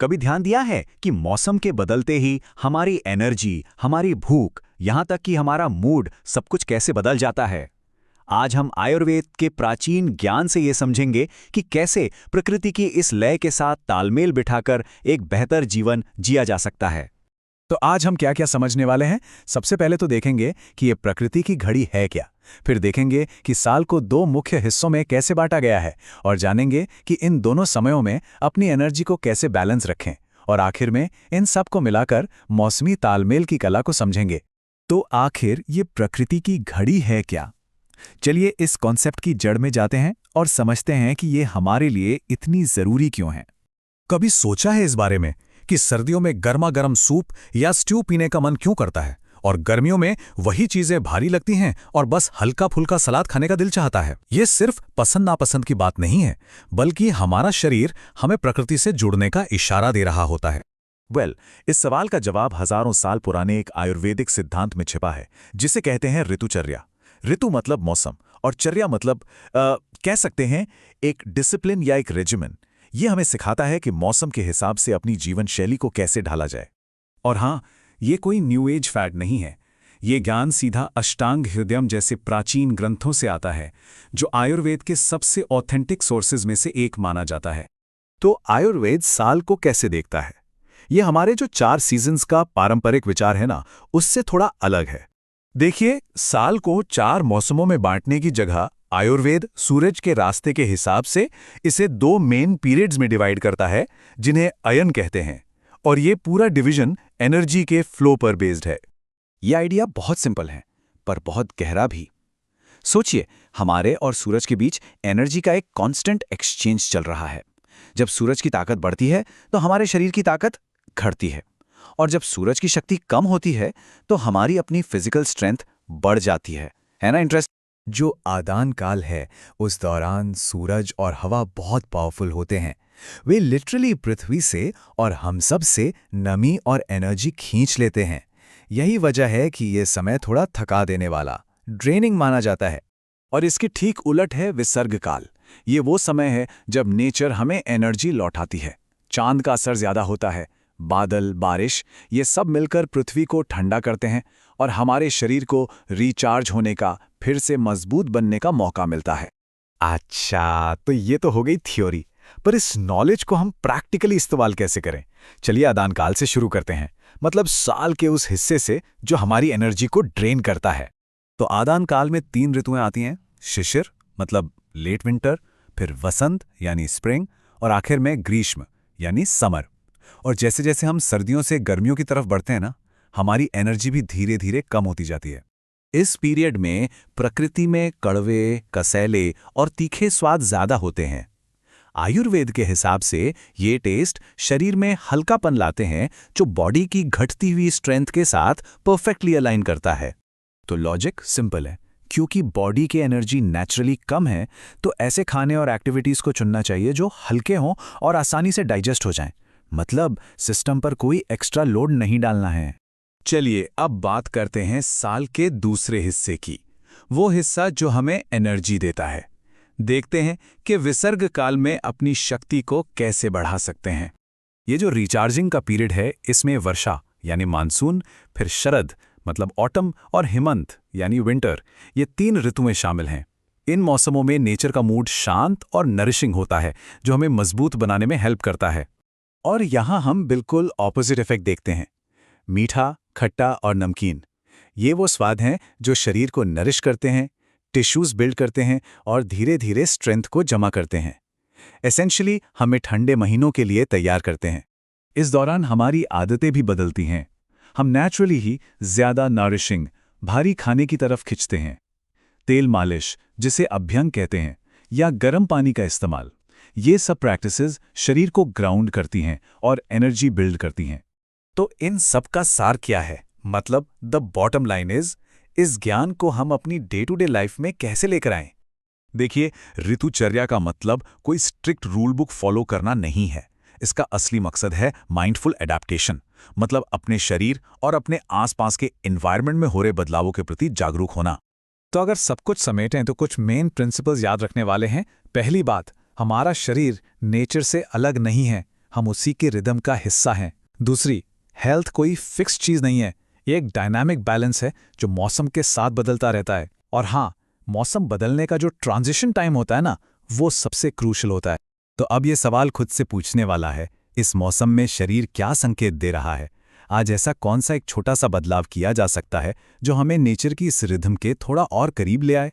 कभी ध्यान दिया है कि मौसम के बदलते ही हमारी एनर्जी, हमारी भूख, यहाँ तक कि हमारा मूड सब कुछ कैसे बदल जाता है? आज हम आयुर्वेद के प्राचीन ज्ञान से ये समझेंगे कि कैसे प्रकृति की इस लय के साथ तालमेल बिठाकर एक बेहतर जीवन जिया जा सकता है। तो आज हम क्या क्या समझने वाले हैं। सबसे पहले तो देखेंगे कि ये प्रकृति की घड़ी है क्या। फिर देखेंगे कि साल को दो मुख्य हिस्सों में कैसे बांटा गया है और जानेंगे कि इन दोनों समयों में अपनी एनर्जी को कैसे बैलेंस रखें। और आखिर में इन सब को मिलाकर मौसमी तालमेल की कला को समझेंगे। तो आखिर ये प्रकृति की घड़ी है क्या? चलिए इस कॉन्सेप्ट की जड़ में जाते हैं और समझते हैं कि ये हमारे लिए इतनी जरूरी क्यों है। कभी सोचा है इस बारे में कि सर्दियों में गर्मा गर्म सूप या स्ट्यू पीने का मन क्यों करता है और गर्मियों में वही चीजें भारी लगती हैं और बस हल्का फुल्का सलाद खाने का दिल चाहता है? ये सिर्फ पसंद नापसंद की बात नहीं है, बल्कि हमारा शरीर हमें प्रकृति से जुड़ने का इशारा दे रहा होता है। इस सवाल का जवाब हजारों साल पुराने एक आयुर्वेदिक सिद्धांत में छिपा है, जिसे कहते हैं ऋतुचर्या। ऋतु मतलब मौसम और चर्या मतलब कह सकते हैं एक डिसिप्लिन या एक रेजिमेंट। ये हमें सिखाता है कि मौसम के हिसाब से अपनी जीवन शैली को कैसे ढाला जाए। और हाँ, ये कोई न्यू एज फैड नहीं है। ये ज्ञान सीधा अष्टांग हृदयम जैसे प्राचीन ग्रंथों से आता है, जो आयुर्वेद के सबसे ऑथेंटिक सोर्सेज में से एक माना जाता है। तो आयुर्वेद साल को कैसे देखता है? ये हमारे जो 4 सीजन्स का पारंपरिक विचार है ना, उससे थोड़ा अलग है। देखिए, साल को 4 मौसमों में बांटने की जगह आयुर्वेद सूरज के रास्ते के हिसाब से इसे 2 मेन पीरियड्स में डिवाइड करता है, जिन्हें अयन कहते हैं। और ये पूरा डिवीजन एनर्जी के फ्लो पर बेस्ड है। ये आइडिया बहुत सिंपल है, पर बहुत गहरा भी। सोचिए, हमारे और सूरज के बीच एनर्जी का एक कांस्टेंट एक्सचेंज चल रहा है। जब सूरज की ताकत बढ़ती है तो हमारे शरीर की ताकत घटती है, और जब सूरज की शक्ति कम होती है तो हमारी अपनी फिजिकल स्ट्रेंथ बढ़ जाती है ना? इंटरेस्ट। जो आदान काल है, उस दौरान सूरज और हवा बहुत पावरफुल होते हैं। वे लिटरली पृथ्वी से और हम सब से नमी और एनर्जी खींच लेते हैं। यही वजह है कि ये समय थोड़ा थका देने वाला, ड्रेनिंग माना जाता है। और इसकी ठीक उलट है विसर्ग काल। ये वो समय है जब नेचर हमें एनर्जी लौटाती है। चांद का असर ज्यादा होता है, बादल, बारिश, ये सब मिलकर पृथ्वी को ठंडा करते हैं और हमारे शरीर को रिचार्ज होने का, फिर से मजबूत बनने का मौका मिलता है। अच्छा, तो ये तो हो गई थ्योरी, पर इस नॉलेज को हम प्रैक्टिकली इस्तेमाल कैसे करें? चलिए आदान काल से शुरू करते हैं, मतलब साल के उस हिस्से से जो हमारी एनर्जी को ड्रेन करता है। तो आदान काल में 3 ऋतुएं आती हैं। शिशिर मतलब लेट विंटर, फिर वसंत यानी स्प्रिंग, और आखिर में ग्रीष्म यानी समर। और जैसे जैसे हम सर्दियों से गर्मियों की तरफ बढ़ते हैं ना, हमारी एनर्जी भी धीरे धीरे कम होती जाती है। इस पीरियड में प्रकृति में कड़वे, कसैले और तीखे स्वाद ज्यादा होते हैं। आयुर्वेद के हिसाब से ये टेस्ट शरीर में हल्कापन लाते हैं, जो बॉडी की घटती हुई स्ट्रेंथ के साथ परफेक्टली अलाइन करता है। तो लॉजिक सिंपल है, क्योंकि बॉडी की एनर्जी नेचुरली कम है, तो ऐसे खाने और एक्टिविटीज को चुनना चाहिए जो हल्के हों और आसानी से डाइजेस्ट हो जाएं। मतलब सिस्टम पर कोई एक्स्ट्रा लोड नहीं डालना है। चलिए अब बात करते हैं साल के दूसरे हिस्से की, वो हिस्सा जो हमें एनर्जी देता है। देखते हैं कि विसर्ग काल में अपनी शक्ति को कैसे बढ़ा सकते हैं। ये जो रिचार्जिंग का पीरियड है, इसमें वर्षा यानी मानसून, फिर शरद मतलब ऑटम और हेमंत यानी विंटर, ये 3 ऋतुएं शामिल हैं। इन मौसमों में नेचर का मूड शांत और नरिशिंग होता है, जो हमें मजबूत बनाने में हेल्प करता है। और यहाँ हम बिल्कुल ऑपोजिट इफेक्ट देखते हैं। मीठा, खट्टा और नमकीन, ये वो स्वाद हैं जो शरीर को नरिश करते हैं, टिश्यूज बिल्ड करते हैं और धीरे धीरे स्ट्रेंथ को जमा करते हैं। एसेंशियली हमें ठंडे महीनों के लिए तैयार करते हैं। इस दौरान हमारी आदतें भी बदलती हैं। हम नेचुरली ही ज्यादा नरिशिंग, भारी खाने की तरफ खिंचते हैं। तेल मालिश, जिसे अभ्यंग कहते हैं, या गर्म पानी का इस्तेमाल, ये सब प्रैक्टिसेस शरीर को ग्राउंड करती हैं और एनर्जी बिल्ड करती हैं। तो इन सब का सार क्या है? मतलब द बॉटम लाइन इज, इस ज्ञान को हम अपनी डे टू डे लाइफ में कैसे लेकर आएं? देखिए, ऋतुचर्या का मतलब कोई स्ट्रिक्ट रूल बुक फॉलो करना नहीं है। इसका असली मकसद है माइंडफुल एडेप्टेशन, मतलब अपने शरीर और अपने आसपास के एनवायरनमेंट में हो रहे बदलावों के प्रति जागरूक होना। तो अगर सब कुछ समेटें तो कुछ मेन प्रिंसिपल्स याद रखने वाले हैं। पहली बात, हमारा शरीर नेचर से अलग नहीं है, हम उसी के रिदम का हिस्सा हैं। दूसरी, हेल्थ कोई फिक्स्ड चीज़ नहीं है, ये एक डायनामिक बैलेंस है जो मौसम के साथ बदलता रहता है। और हाँ, मौसम बदलने का जो ट्रांजिशन टाइम होता है ना, वो सबसे क्रूशल होता है। तो अब ये सवाल खुद से पूछने वाला है, इस मौसम में शरीर क्या संकेत दे रहा है? आज ऐसा कौन सा एक छोटा सा बदलाव किया जा सकता है जो हमें नेचर की इस रिदम के थोड़ा और करीब ले आए?